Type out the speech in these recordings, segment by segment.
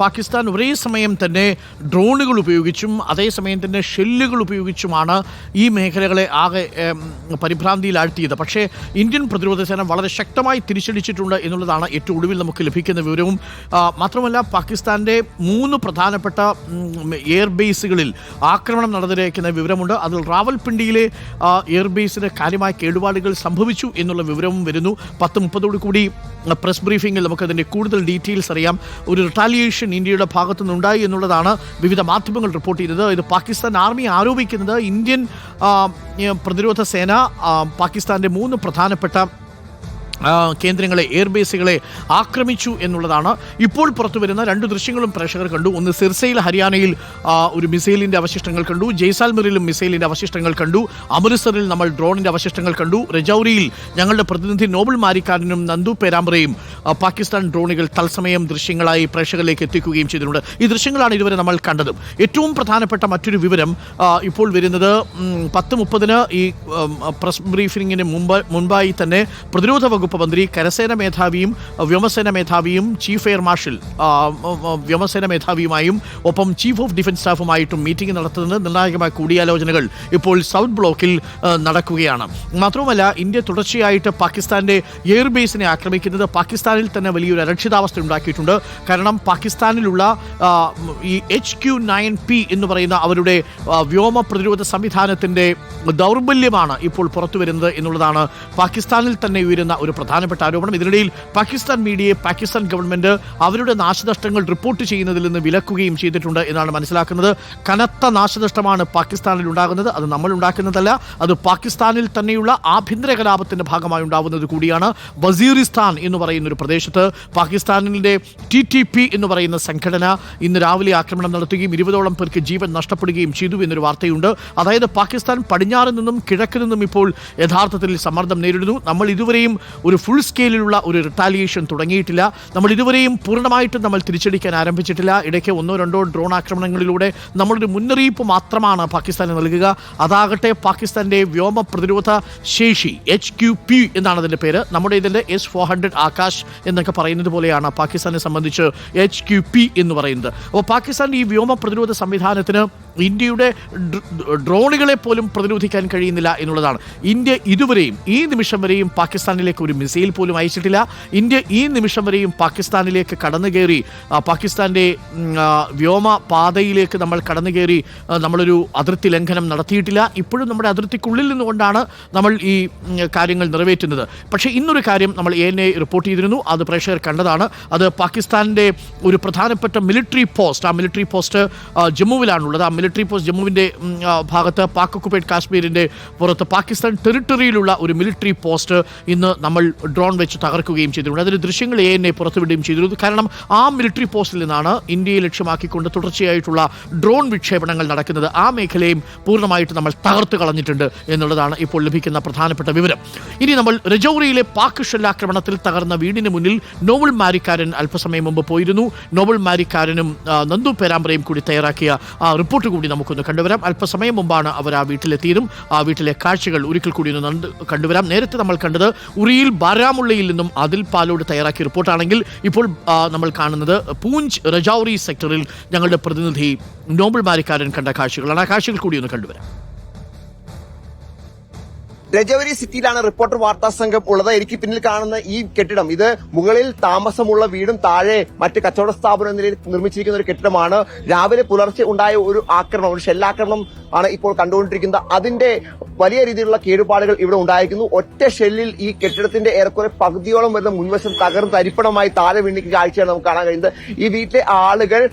പാകിസ്ഥാൻ ഒരേ സമയം തന്നെ ഡ്രോണുകൾ ഉപയോഗിച്ചും അതേസമയം തന്നെ ഷെല്ലുകൾ ഉപയോഗിച്ചുമാണ് ഈ മേഖലകളെ ആകെ പരിഭ്രാന്തിയിലാഴ്ത്തിയത്. പക്ഷേ ഇന്ത്യൻ പ്രതിരോധ സേന വളരെ ശക്തമായി തിരിച്ചടിച്ചിട്ടുണ്ട് എന്നുള്ളതാണ് ഏറ്റവും ഒടുവിൽ നമുക്ക് ലഭിക്കുന്ന വിവരവും. മാത്രമല്ല പാകിസ്ഥാൻ്റെ 3 പ്രധാനപ്പെട്ട എയർബേസുകളിൽ ആക്രമണം നടന്നിരിക്കുന്ന വിവരമുണ്ട്. അതിൽ റാവൽപിണ്ടിയിലെ എയർബേസിന് കാര്യമായ കേടുപാടുകൾ സംഭവിച്ചു എന്നുള്ള വിവരവും വരുന്നു. 10:30 കൂടി പ്രസ് ബ്രീഫിംഗിൽ നമുക്കതിൻ്റെ കൂടുതൽ ഡീറ്റെയിൽസ് അറിയാം. ഒരു റിട്ടാലിയേഷൻ ഇന്ത്യയുടെ ഭാഗത്തു നിന്നുണ്ടായി എന്നുള്ളതാണ് വിവിധ മാധ്യമങ്ങൾ റിപ്പോർട്ട് ചെയ്തത്. ഇത് പാകിസ്ഥാൻ ആർമി ആരോപിക്കുന്നത് ഇന്ത്യൻ പ്രതിരോധ സേന പാകിസ്ഥാൻ്റെ 3 പ്രധാനപ്പെട്ട കേന്ദ്രങ്ങളെ എയർബേസുകളെ ആക്രമിച്ചു എന്നുള്ളതാണ്. ഇപ്പോൾ പുറത്തു വരുന്ന 2 ദൃശ്യങ്ങളും പ്രേക്ഷകർ കണ്ടു. ഒന്ന് സിർസയിൽ ഹരിയാനയിൽ ഒരു മിസൈലിൻ്റെ അവശിഷ്ടങ്ങൾ കണ്ടു. ജയ്സാൽമീറിലും മിസൈലിൻ്റെ അവശിഷ്ടങ്ങൾ കണ്ടു. അമൃത്സറിൽ നമ്മൾ ഡ്രോണിൻ്റെ അവശിഷ്ടങ്ങൾ കണ്ടു. രജൌരിയിൽ ഞങ്ങളുടെ പ്രതിനിധി നോബൽ മാരിക്കാരനും നന്ദു പേരാമ്പ്രയും പാകിസ്ഥാൻ ഡ്രോണുകൾ തത്സമയം ദൃശ്യങ്ങളായി പ്രേക്ഷകരിലേക്ക് എത്തിക്കുകയും ചെയ്തിട്ടുണ്ട്. ഈ ദൃശ്യങ്ങളാണ് ഇതുവരെ നമ്മൾ കണ്ടത്. ഏറ്റവും പ്രധാനപ്പെട്ട മറ്റൊരു വിവരം ഇപ്പോൾ വരുന്നത് 10:30 ഈ പ്രസ് ബ്രീഫിംഗിന് മുൻപായി തന്നെ പ്രതിരോധ വകുപ്പ് മന്ത്രി, കരസേന മേധാവിയും വ്യോമസേന മേധാവിയും ചീഫ് എയർ മാർഷൽ വ്യോമസേന മേധാവിയുമായും ഒപ്പം ചീഫ് ഓഫ് ഡിഫൻസ് സ്റ്റാഫുമായിട്ടും മീറ്റിംഗ് നടത്തുന്ന നിർണായകമായ കൂടിയാലോചനകൾ ഇപ്പോൾ സൗത്ത് ബ്ലോക്കിൽ നടക്കുകയാണ്. മാത്രവുമല്ല ഇന്ത്യ തുടർച്ചയായിട്ട് പാകിസ്ഥാന്റെ എയർബേസിനെ ആക്രമിക്കുന്നത് പാകിസ്ഥാനിൽ തന്നെ വലിയൊരു അരക്ഷിതാവസ്ഥ ഉണ്ടാക്കിയിട്ടുണ്ട്. കാരണം പാകിസ്ഥാനിലുള്ള ഈ HQ-9P എന്ന് പറയുന്ന അവരുടെ വ്യോമ പ്രതിരോധ സംവിധാനത്തിൻ്റെ ദൗർബല്യമാണ് ഇപ്പോൾ പുറത്തു വരുന്നത് എന്നുള്ളതാണ് പാകിസ്ഥാനിൽ തന്നെ ഉയരുന്ന ഒരു പ്രധാനപ്പെട്ട ആരോപണം. ഇതിനിടയിൽ പാകിസ്ഥാൻ മീഡിയയെ പാകിസ്ഥാൻ ഗവൺമെന്റ് അവരുടെ നാശനഷ്ടങ്ങൾ റിപ്പോർട്ട് ചെയ്യുന്നതിൽ നിന്ന് വിലക്കുകയും ചെയ്തിട്ടുണ്ട് എന്നാണ് മനസ്സിലാക്കുന്നത്. കനത്ത നാശനഷ്ടമാണ് പാകിസ്ഥാനിൽ ഉണ്ടാകുന്നത്. അത് നമ്മൾ ഉണ്ടാക്കുന്നതല്ല, അത് പാകിസ്ഥാനിൽ തന്നെയുള്ള ആഭ്യന്തര കലാപത്തിന്റെ ഭാഗമായി ഉണ്ടാവുന്നത് കൂടിയാണ്. വസീറിസ്ഥാൻ എന്ന് പറയുന്ന ഒരു പ്രദേശത്ത് പാകിസ്ഥാനിൻ്റെ TTP എന്ന് പറയുന്ന സംഘടന ഇന്ന് രാവിലെ ആക്രമണം നടത്തുകയും 20ഓളം പേർക്ക് ജീവൻ നഷ്ടപ്പെടുകയും ചെയ്തു എന്നൊരു വാർത്തയുണ്ട്. അതായത് പാകിസ്ഥാൻ പടിഞ്ഞാറ് നിന്നും കിഴക്ക് നിന്നും ഇപ്പോൾ യഥാർത്ഥത്തിൽ സമ്മർദ്ദം നേരിടുന്നു. നമ്മൾ ഇതുവരെയും ഒരു ഫുൾ സ്കെയിലുള്ള ഒരു റിട്ടാലിയേഷൻ തുടങ്ങിയിട്ടില്ല. നമ്മൾ ഇതുവരെയും പൂർണ്ണമായിട്ടും നമ്മൾ തിരിച്ചടിക്കാൻ ആരംഭിച്ചിട്ടില്ല. ഇടയ്ക്ക് 1-2 ഡ്രോൺ ആക്രമണങ്ങളിലൂടെ നമ്മളൊരു മുന്നറിയിപ്പ് മാത്രമാണ് പാകിസ്ഥാന് നൽകുക. അതാകട്ടെ പാകിസ്ഥാന്റെ വ്യോമ പ്രതിരോധ ശേഷി HQP എന്നാണ് അതിൻ്റെ പേര്. നമ്മുടെ ഇതിൻ്റെ S-400 ആകാശ് എന്നൊക്കെ പറയുന്നത് പോലെയാണ് പാകിസ്ഥാനെ സംബന്ധിച്ച് HQP എന്ന് പറയുന്നത്. അപ്പോൾ പാകിസ്ഥാൻ്റെ ഈ വ്യോമ പ്രതിരോധ സംവിധാനത്തിന് ഇന്ത്യയുടെ ഡ്രോണുകളെ പോലും പ്രതിരോധിക്കാൻ കഴിയുന്നില്ല എന്നുള്ളതാണ്. ഇന്ത്യ ഇതുവരെയും ഈ നിമിഷം വരെയും പാകിസ്ഥാനിലേക്ക് ഒരു മിസൈൽ പോലും അയച്ചിട്ടില്ല. ഇന്ത്യ ഈ നിമിഷം വരെയും പാകിസ്ഥാനിലേക്ക് കടന്നു കയറി പാകിസ്ഥാൻ്റെ വ്യോമ പാതയിലേക്ക് നമ്മൾ കടന്നു കയറി നമ്മളൊരു അതിർത്തി ലംഘനം നടത്തിയിട്ടില്ല. ഇപ്പോഴും നമ്മുടെ അതിർത്തിക്കുള്ളിൽ നിന്നുകൊണ്ടാണ് നമ്മൾ ഈ കാര്യങ്ങൾ നിറവേറ്റുന്നത്. പക്ഷേ ഇന്നൊരു കാര്യം നമ്മൾ ANA റിപ്പോർട്ട് ചെയ്തിരുന്നു, അത് പ്രേക്ഷകർ കണ്ടതാണ്. അത് പാകിസ്ഥാൻ്റെ ഒരു പ്രധാനപ്പെട്ട മിലിറ്ററി പോസ്റ്റ്, ആ മിലിറ്ററി പോസ്റ്റ് ജമ്മുവിലാണുള്ളത്. ആ മിലിറ്ററി പോസ്റ്റ് ജമ്മുവിൻ്റെ ഭാഗത്ത് പാക് ഒക്കുപൈഡ് കാശ്മീരിൻ്റെ പുറത്ത് പാകിസ്ഥാൻ ടെറിട്ടറിയിലുള്ള ഒരു മിലിറ്ററി പോസ്റ്റ് ഇന്ന് നമ്മൾ ഡ്രോൺ വെച്ച് തകർക്കുകയും ചെയ്തിട്ടുണ്ട്. അതിൻ്റെ ദൃശ്യങ്ങൾ ANA പുറത്തുവിടുകയും ചെയ്തിരുന്നു. കാരണം ആ മിലിറ്ററി പോസ്റ്റിൽ നിന്നാണ് ഇന്ത്യയെ ലക്ഷ്യമാക്കിക്കൊണ്ട് തുടർച്ചയായിട്ടുള്ള ഡ്രോൺ വിക്ഷേപണങ്ങൾ നടക്കുന്നത്. ആ മേഖലയും പൂർണ്ണമായിട്ട് നമ്മൾ തകർത്ത് കളഞ്ഞിട്ടുണ്ട് എന്നുള്ളതാണ് ഇപ്പോൾ ലഭിക്കുന്ന പ്രധാനപ്പെട്ട വിവരം. ഇനി നമ്മൾ രജൌരിയിലെ പാക് ഷെല്ലാക്രമണത്തിൽ തകർന്ന വീടിന് മുന്നിൽ നോബൽ മാരിക്കാരൻ അല്പസമയം മുമ്പ് പോയിരുന്നു. നോബൽ മാരിക്കാരനും നന്ദു പേരാമ്പ്രയും കൂടി തയ്യാറാക്കിയ ആ റിപ്പോർട്ട് കൂടി നമുക്കൊന്ന് കണ്ടുവരാം. അല്പസമയം മുമ്പാണ് അവർ ആ വീട്ടിലെത്തിയതും ആ വീട്ടിലെ കാഴ്ചകൾ ഒരിക്കൽ കൂടി ഒന്ന് കണ്ടുവരാം. നേരത്തെ നമ്മൾ കണ്ടത് ഉറിയിൽ ബാരാമുള്ളയിൽ നിന്നും അതിൽ പാലോട് തയ്യാറാക്കിയ റിപ്പോർട്ടാണെങ്കിൽ ഇപ്പോൾ നമ്മൾ കാണുന്നത് പൂഞ്ച് രജൌരി സെക്ടറിൽ ഞങ്ങളുടെ പ്രതിനിധി നോബൽ മാരിക്കാരൻ കണ്ട കാഴ്ചകളാണ്. ആ കാഴ്ചകൾ കൂടി ഒന്ന് കണ്ടുവരാം. രജൌരി സിറ്റിയിലാണ് റിപ്പോർട്ടർ വാർത്താ സംഘം ഉള്ളത്. എനിക്ക് പിന്നിൽ കാണുന്ന ഈ കെട്ടിടം, ഇത് മുകളിൽ താമസമുള്ള വീടും താഴെ മറ്റ് കച്ചവട സ്ഥാപനം എന്ന നിലയിൽ നിർമ്മിച്ചിരിക്കുന്ന ഒരു കെട്ടിടമാണ്. രാവിലെ പുലർച്ചെ ഉണ്ടായ ഒരു ആക്രമണം, ഒരു ഷെല്ലാക്രമണം ആണ് ഇപ്പോൾ കണ്ടുകൊണ്ടിരിക്കുന്നത്. അതിന്റെ വലിയ രീതിയിലുള്ള കേടുപാടുകൾ ഇവിടെ ഉണ്ടായിരിക്കുന്നു. ഒറ്റ ഷെല്ലിൽ ഈ കെട്ടിടത്തിന്റെ ഏറെക്കുറെ പകുതിയോളം വരുന്ന മുൻവശം തകർന്ന് തരിപ്പണമായി താഴെ വീണിരിക്കുന്ന കാഴ്ചയാണ് നമുക്ക് കാണാൻ കഴിയുന്നത്. ഈ വീട്ടിലെ ആളുകൾ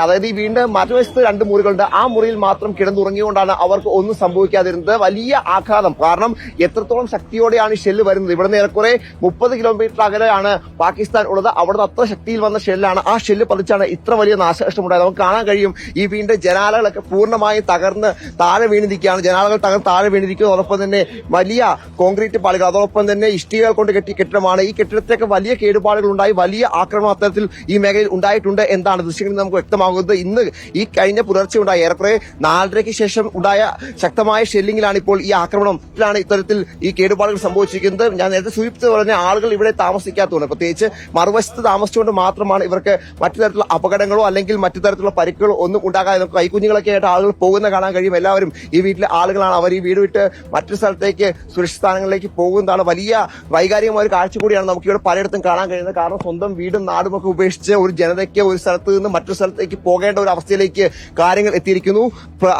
അതായത് ഈ വീടിന്റെ മറുവശത്ത് 2 മുറികളുണ്ട്. ആ മുറിയിൽ മാത്രം കിടന്നുറങ്ങിയുകൊണ്ടാണ് അവർക്ക് ഒന്നും സംഭവിക്കാതിരുന്നത്. വലിയ ആഘാതം, കാരണം എത്രത്തോളം ശക്തിയോടെയാണ് ഈ ഷെല്ല് വരുന്നത്. ഇവിടുന്ന് ഏറെക്കുറെ 30 കിലോമീറ്റർ അകലെയാണ് പാകിസ്ഥാൻ ഉള്ളത്. അവിടുന്ന് അത്ര ശക്തിയിൽ വന്ന ഷെല്ലാണ്. ആ ഷെല്ല് പതിച്ചാണ് ഇത്ര വലിയ നാശനഷ്ടമുണ്ടായത്. നമുക്ക് കാണാൻ കഴിയും ഈ വീടിന്റെ ജനാലകളൊക്കെ പൂർണ്ണമായും തകർന്ന് താഴെ വീണിരിക്കുകയാണ്. ജനാലകൾ തകർന്ന് താഴെ താഴെ വീണിരിക്കുന്നു. അതോടൊപ്പം തന്നെ വലിയ കോൺക്രീറ്റ് പാളികൾ, അതോടൊപ്പം തന്നെ ഇഷ്ടികകൾ കൊണ്ട് കെട്ടിയ കെട്ടിടമാണ്. ഈ കെട്ടിടത്തിലേക്ക് വലിയ കേടുപാടുകൾ ഉണ്ടായി, വലിയ ആക്രമണം അത്തരത്തിൽ ഈ മേഖലയിൽ ഉണ്ടായിട്ടുണ്ട് എന്നാണ് ദൃശ്യങ്ങളിൽ നമുക്ക് വ്യക്തമാകുന്നത്. ഇന്ന് ഈ കഴിഞ്ഞ പുലർച്ചെ ഉണ്ടായ ഏറെക്കുറെ 4:30-ക്ക് ശേഷം ഉണ്ടായ ശക്തമായ ഷെല്ലിങ്ങിലാണ് ഇപ്പോൾ ഈ ആക്രമണത്തിലാണ് ഇത്തരത്തിൽ ഈ കേടുപാടുകൾ സംഭവിച്ചിരിക്കുന്നത്. ഞാൻ നേരത്തെ സൂചിപ്പിച്ചത് പറഞ്ഞ ആളുകൾ ഇവിടെ താമസിക്കാത്തതുകൊണ്ട്, പ്രത്യേകിച്ച് മറുവശത്ത് താമസിച്ചുകൊണ്ട് മാത്രമാണ് ഇവർക്ക് മറ്റു തരത്തിലുള്ള അപകടങ്ങളോ അല്ലെങ്കിൽ മറ്റു തരത്തിലുള്ള പരിക്കുകളോ ഒന്നും ഉണ്ടാകാതെ നമുക്ക് കൈക്കുഞ്ഞുങ്ങളൊക്കെ ആയിട്ട് ആളുകൾ പോകുന്ന കാണാൻ കഴിയും. എല്ലാവരും ഈ വീട്ടിലെ ആളുകളാണ്. അവർ ഈ വീട് വിട്ട് മറ്റൊരു സ്ഥലത്തേക്ക് സുരക്ഷിത സ്ഥാനങ്ങളിലേക്ക് പോകുന്നതാണ്. വലിയ വൈകാരികമായ ഒരു കാഴ്ച കൂടിയാണ് നമുക്ക് ഇവിടെ പലയിടത്തും കാണാൻ കഴിയുന്നത്. കാരണം സ്വന്തം വീടും നാടും ഒക്കെ ഉപേക്ഷിച്ച് ഒരു ജനതയ്ക്ക് ഒരു സ്ഥലത്ത് നിന്ന് മറ്റൊരു സ്ഥലത്തേക്ക് പോകേണ്ട ഒരു അവസ്ഥയിലേക്ക് കാര്യങ്ങൾ എത്തിയിരിക്കുന്നു.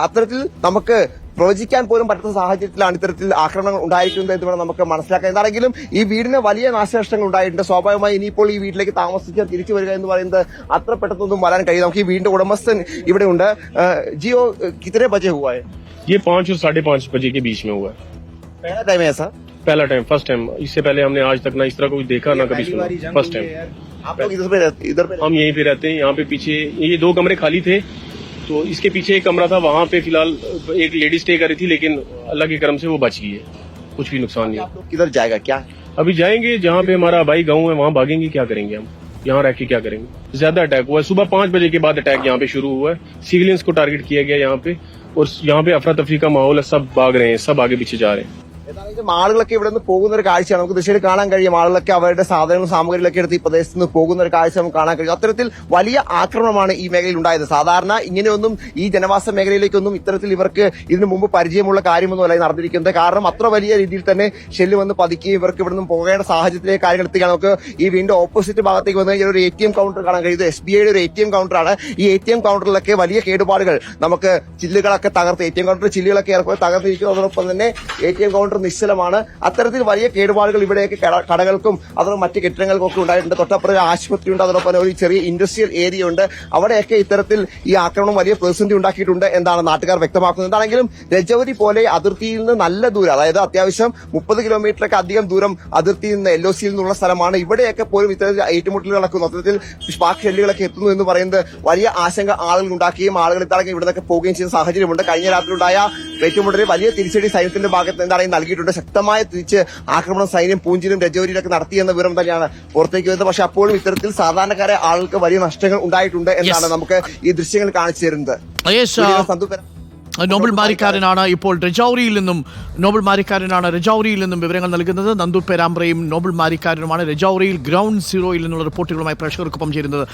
അത്തരത്തിൽ നമുക്ക് പ്രവചിക്കാൻ പോലും പറ്റുന്ന സാഹചര്യത്തിലാണ് ഇത്തരത്തിൽ ആക്രമണങ്ങൾ ഉണ്ടായിരിക്കുന്നത് എന്ന് വേണം നമുക്ക് മനസ്സിലാക്കാൻ. എന്താണെങ്കിലും ഈ വീടിന് വലിയ നാശനഷ്ടങ്ങൾ ഉണ്ടായിട്ടുണ്ട്. സ്വാഭാവികമായി ഇനിയിപ്പോൾ ഈ വീട്ടിലേക്ക് താമസിക്കാൻ തിരിച്ചു വരിക എന്ന് പറയുന്നത് അത്ര പെട്ടെന്നൊന്നും വരാൻ കഴിയും. നമുക്ക് ഈ വീടിന്റെ ഉടമസ്ഥൻ ഇവിടെ ഉണ്ട്. ജിയോ കിतने बजे हुआ है? ये 5 और 5:30 बजे के बीच में हुआ है। पहला टाइम है ऐसा? पहला टाइम, फर्स्ट टाइम। इससे पहले हमने आज तक ना इस तरह कुछ देखा ना कभी सुना, फर्स्ट टाइम। आप लोग इधर पे हम यहीं पे रहते हैं। यहाँ पे पीछे ये 2 कमरे खाली थे, तो इसके पीछे एक कमरा था, वहाँ पे फिलहाल एक लेडी स्टे कर रही थी, लेकिन अल्लाह के करम से वो बच गई है, कुछ भी नुकसान नहीं। आप लोग किधर जाएगा क्या? अभी जाएंगे जहाँ पे हमारा भाई गाँव है, वहाँ भागेंगे। क्या करेंगे हम, यहाँ रह के क्या करेंगे? ज्यादा अटैक हुआ है, सुबह 5 बजे के बाद अटैक यहाँ पे शुरू हुआ है। सिविलियंस को टारगेट किया गया यहाँ पे, और यहाँ पे अफरा तफरी का माहौल है, सब भाग रहे हैं, सब आगे पीछे जा रहे हैं। ഏതാണെങ്കിലും ആളുകളൊക്കെ ഇവിടെ നിന്ന് പോകുന്ന ഒരു കാഴ്ചയാണ് നമുക്ക് ദൃശ്യത്തിൽ കാണാൻ കഴിയും. ആളുകളൊക്കെ അവരുടെ സാധനങ്ങളും സാമഗ്രികളൊക്കെ എടുത്ത് ഈ പ്രദേശത്ത് നിന്ന് പോകുന്ന ഒരു കാഴ്ച നമുക്ക് കാണാൻ കഴിയും. അത്തരത്തിൽ വലിയ ആക്രമണമാണ് ഈ മേഖലയിൽ ഉണ്ടായത്. സാധാരണ ഇങ്ങനെയൊന്നും ഈ ജനവാസ മേഖലയിലേക്കൊന്നും ഇത്തരത്തിൽ ഇവർക്ക് ഇതിനു മുമ്പ് പരിചയമുള്ള കാര്യമൊന്നുമല്ല നടന്നിരിക്കുന്നത്. കാരണം അത്ര വലിയ രീതിയിൽ തന്നെ ഷെല്ല് വന്ന് പതിക്കുകയും ഇവർക്ക് ഇവിടെ നിന്ന് പോകേണ്ട സാഹചര്യത്തിലേക്ക് കാര്യങ്ങൾ എത്തിക്കാൻ നമുക്ക് ഈ വീണ്ടും ഓപ്പോസിറ്റ് ഭാഗത്തേക്ക് വന്ന് കഴിഞ്ഞാൽ ഒരു ATM കൗണ്ടർ കാണാൻ കഴിയുന്നത് SBIയുടെ ഒരു ATM കൗണ്ടറാണ്. ഈ ATM കൗണ്ടറിലൊക്കെ വലിയ കേടുപാടുകൾ, നമുക്ക് ചില്ലുകളൊക്കെ തകർത്ത് ATM കൗണ്ടർ ചില്ലുകളൊക്കെ ഏറെക്കുറെ തകർത്തിരിക്കുന്നു. അതോടൊപ്പം തന്നെ ATM കൗണ്ടർ നിശ്ചലമാണ്. അത്തരത്തിൽ വലിയ കേടുപാടുകൾ ഇവിടെയൊക്കെ കടകൾക്കും അതും മറ്റ് കെട്ടിടങ്ങൾക്കും ഒക്കെ ഉണ്ടായിട്ടുണ്ട്. തൊട്ടപ്പുറം ആശുപത്രി ഉണ്ട്, അതോടൊപ്പം ഒരു ചെറിയ ഇൻഡസ്ട്രിയൽ ഏരിയ ഉണ്ട്. അവിടെയൊക്കെ ഇത്തരത്തിൽ ഈ ആക്രമണം വലിയ പ്രതിസന്ധി ഉണ്ടാക്കിയിട്ടുണ്ട് എന്നാണ് നാട്ടുകാർ വ്യക്തമാക്കുന്നത്. എന്താണെങ്കിലും രജൌരി പോലെ അതിർത്തിയിൽ നിന്ന് നല്ല ദൂരം, അതായത് അത്യാവശ്യം 30 കിലോമീറ്ററൊക്കെ അധികം ദൂരം അതിർത്തിയിൽ നിന്ന് LOCയിൽ നിന്നുള്ള സ്ഥലമാണ്. ഇവിടെയൊക്കെ പോലും ഇത്തരത്തിൽ ഏറ്റുമുട്ടലുകൾ നടക്കുന്നു, അത്തരത്തിൽ സ്പാർക്ക് ഷെല്ലുകളൊക്കെ എത്തുന്നു എന്ന് പറയുന്നത് വലിയ ആശങ്ക ആളുകൾ ഉണ്ടാക്കുകയും ആളുകൾ ഇത്തരം ഇവിടെ നിന്നൊക്കെ പോവുകയും ചെയ്യുന്ന സാഹചര്യമുണ്ട്. കഴിഞ്ഞ രാത്രി ഉണ്ടായ ഏറ്റുമുട്ടലിൽ വലിയ തിരിച്ചടി സൈന്യത്തിന്റെ ഭാഗത്ത് എന്താണ് നൽകിയിട്ടുണ്ട്. ശക്തമായ തിരിച്ച് ആക്രമണം സൈന്യം പൂഞ്ചിലും രജൌരിയിലൊക്കെ നടത്തിയെന്ന വിവരം തന്നെയാണ് പുറത്തേക്ക് വരുന്നത്. പക്ഷെ അപ്പോഴും ഇത്തരത്തിൽ സാധാരണക്കാരെ ആളുകൾക്ക് വലിയ നഷ്ടങ്ങൾ ഉണ്ടായിട്ടുണ്ട് എന്നാണ് നമുക്ക് ഈ ദൃശ്യങ്ങൾ കാണിച്ചു തരുന്നത്. നോബൽ മാരിക്കാരനാണ് ഇപ്പോൾ രജൌരിയിൽ നിന്നും വിവരങ്ങൾ നൽകുന്നത്. നന്ദു പേരാമ്പ്രയും നോബൽ മാരിക്കാരനുമാണ് രജൌരിയിൽ ഗ്രൗണ്ട് സീറോയിൽ നിന്നുള്ള റിപ്പോർട്ടുകളുമായി പ്രേക്ഷകർക്കൊപ്പം ചേരുന്നത്.